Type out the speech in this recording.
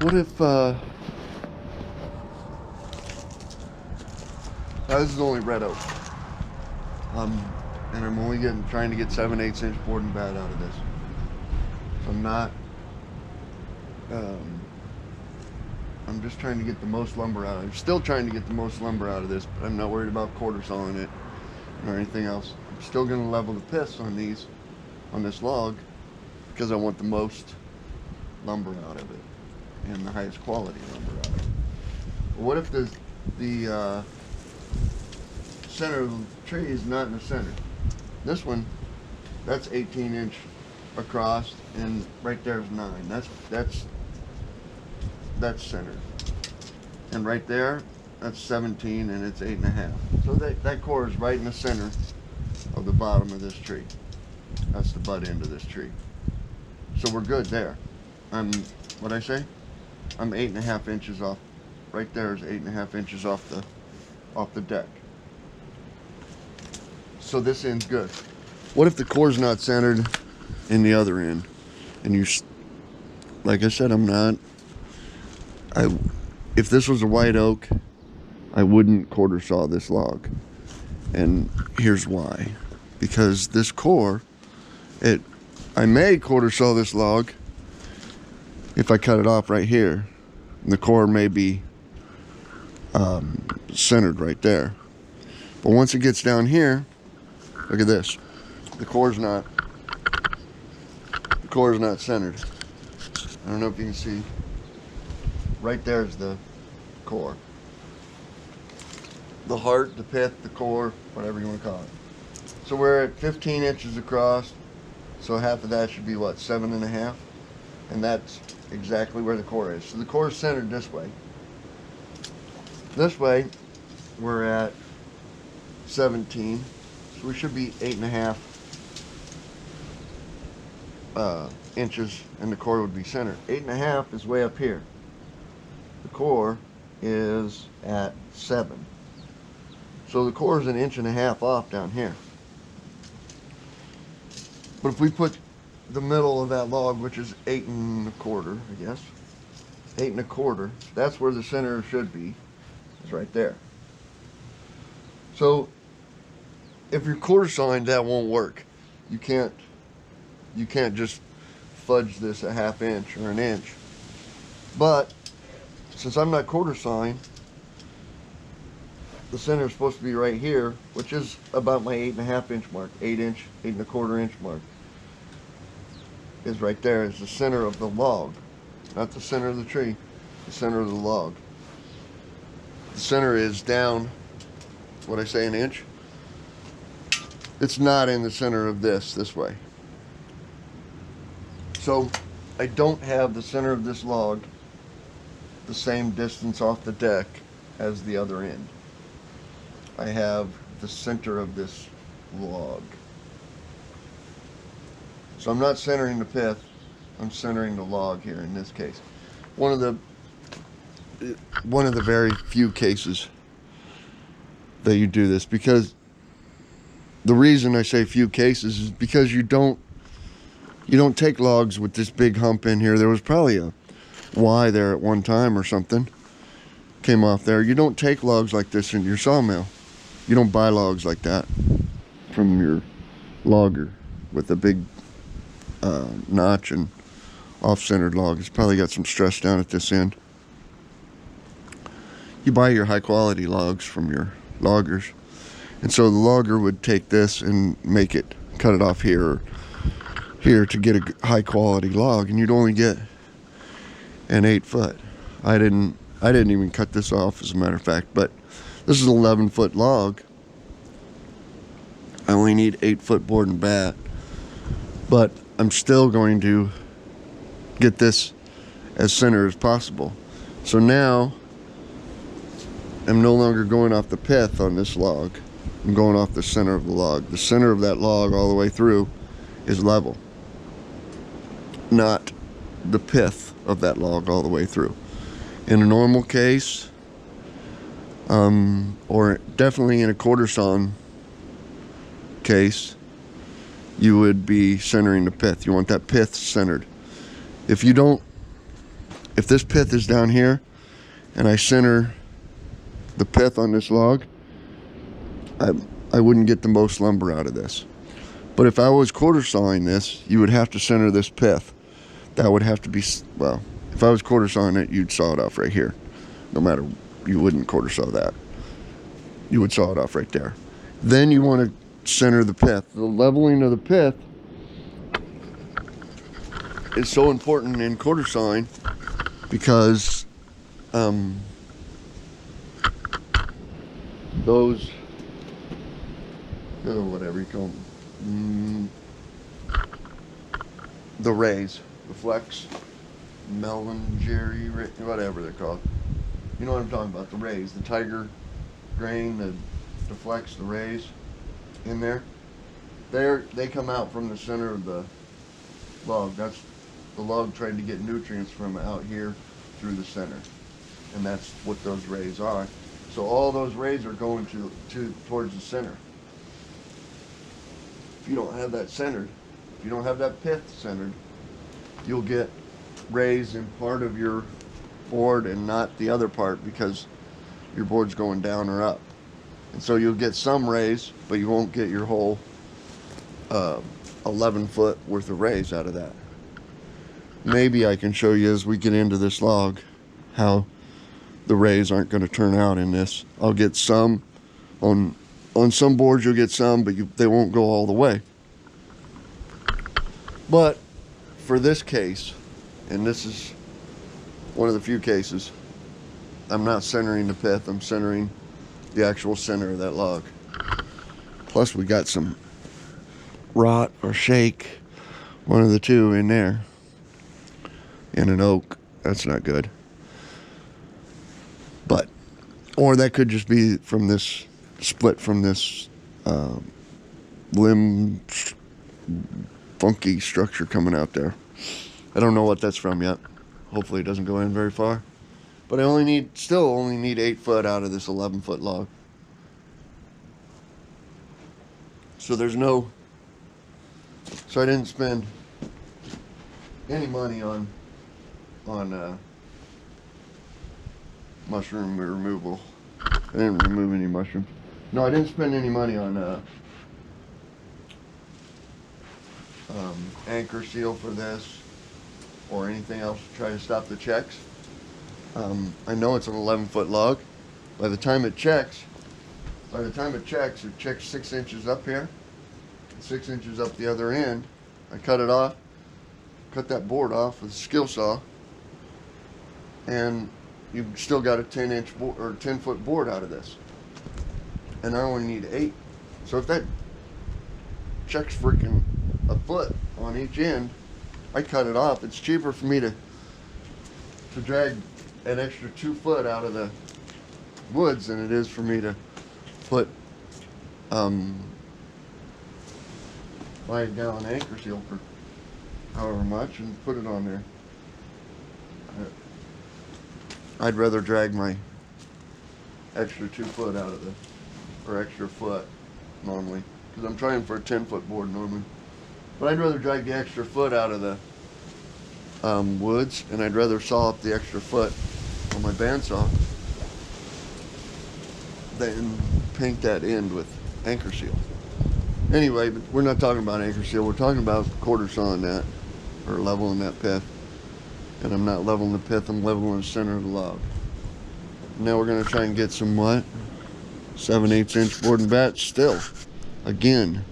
What if, this is only red oak. And I'm only trying to get 7/8 inch board and bat out of this. So I'm not, I'm just trying to get the most lumber out of it. I'm still trying to get the most lumber out of this, but I'm not worried about quarter sawing it or anything else. I'm still gonna level the piths on these, on this log, because I want the most lumber out of it and the highest quality lumber out of it. But what if the center of the tree is not in the center? This one, that's 18 inch across, and right there is 9. That's centered. And right there, that's 17, and it's 8.5. So that core is right in the center of the bottom of this tree. That's the butt end of this tree. So we're good there. What'd I say? I'm 8.5 inches off. Right there is 8.5 inches off the deck. So this end's good. What if the core's not centered in the other end? And you, like I said, if this was a white oak, I wouldn't quarter saw this log. And here's why. Because this core, I may quarter saw this log if I cut it off right here. The core may be centered right there. But once it gets down here, look at this. The core's not centered. I don't know if you can see. Right there's the core. The heart, the pith, the core, whatever you want to call it. So we're at 15 inches across. So half of that should be what, 7.5? And that's exactly where the core is. So the core is centered this way. This way, we're at 17. So we should be 8.5 inches, and the core would be centered. 8.5 is way up here. The core is at 7. So the core is 1.5 inches off down here. But if we put the middle of that log, which is 8 1/4, I guess, 8 1/4, that's where the center should be. It's right there. So if you're quarter sawing, that won't work. You can't just fudge this 1/2 inch or 1 inch. But since I'm not quarter sawing, the center is supposed to be right here, which is about my 8.5 inch mark, 8 1/4 inch mark. Is right there. Is the center of the log, not the center of the tree, the center of the log. The center is down, what I say, 1 inch. It's not in the center of this way. So I don't have the center of this log the same distance off the deck as the other end. I have the center of this log. So I'm not centering the pith, I'm centering the log here in this case. One of the very few cases that you do this, because the reason I say few cases is because you don't take logs with this big hump in here. There was probably a Y there at one time or something, came off there. You don't take logs like this in your sawmill. You don't buy logs like that from your logger with a big notch and off-centered log. It's probably got some stress down at this end. You buy your high quality logs from your loggers, and so the logger would take this and cut it off here or here to get a high quality log, and you'd only get an 8 foot. I didn't even cut this off, as a matter of fact, but this is an 11-foot log. I only need 8-foot board and bat, but I'm still going to get this as center as possible. So now I'm no longer going off the pith on this log. I'm going off the center of the log. The center of that log all the way through is level, not the pith of that log all the way through. In a normal case, or definitely in a quarter sawn case, you would be centering the pith. You want that pith centered. If if this pith is down here and I center the pith on this log, I wouldn't get the most lumber out of this. But if I was quarter sawing this, you would have to center this pith. That would have to be, well, if I was quarter sawing it, you'd saw it off right here. No matter, you wouldn't quarter saw that. You would saw it off right there. Then you want to center the pith. The leveling of the pith is so important in quarter sawing because those, whatever you call them, the rays, the flex, melon, jerry, whatever they're called. You know what I'm talking about, the rays, the tiger grain, the flex, the rays in there. They come out from the center of the log. That's the log trying to get nutrients from out here through the center. And that's what those rays are. So all those rays are going towards the center. If you don't have that centered, if you don't have that pith centered, you'll get rays in part of your board and not the other part because your board's going down or up. And so you'll get some rays, but you won't get your whole 11 foot worth of rays out of that. Maybe I can show you as we get into this log how the rays aren't going to turn out in this. I'll get some on some boards, you'll get some, but they won't go all the way. But for this case, and this is one of the few cases, I'm not centering the pith, I'm centering the actual center of that log. Plus we got some rot or shake, one of the two in there, in an oak. That's not good. But, or that could just be from this split from this limb funky structure coming out there. I don't know what that's from yet. Hopefully it doesn't go in very far. But I still only need 8 foot out of this 11 foot log. So so I didn't spend any money on mushroom removal. I didn't remove any mushrooms. No, I didn't spend any money on anchor seal for this or anything else to try to stop the checks. I know it's an 11 foot log. By the time it checks, it checks 6 inches up here, 6 inches up the other end. I cut it off, cut that board off with a skill saw, and you've still got a 10 foot board out of this. And I only need 8. So if that checks freaking a foot on each end, I cut it off. It's cheaper for me to drag an extra 2 foot out of the woods than it is for me to put buy a gallon anchor seal for however much and put it on there. I'd rather drag my extra 2 foot out of or extra foot normally, because I'm trying for a 10 foot board normally. But I'd rather drag the extra foot out of the woods, and I'd rather saw up the extra foot on my bandsaw than paint that end with anchor seal. Anyway, but we're not talking about anchor seal, we're talking about quarter sawing that, or leveling that pith. And I'm not leveling the pith, I'm leveling the center of the log. Now we're going to try and get some what? 7/8 inch board and batch still. Again,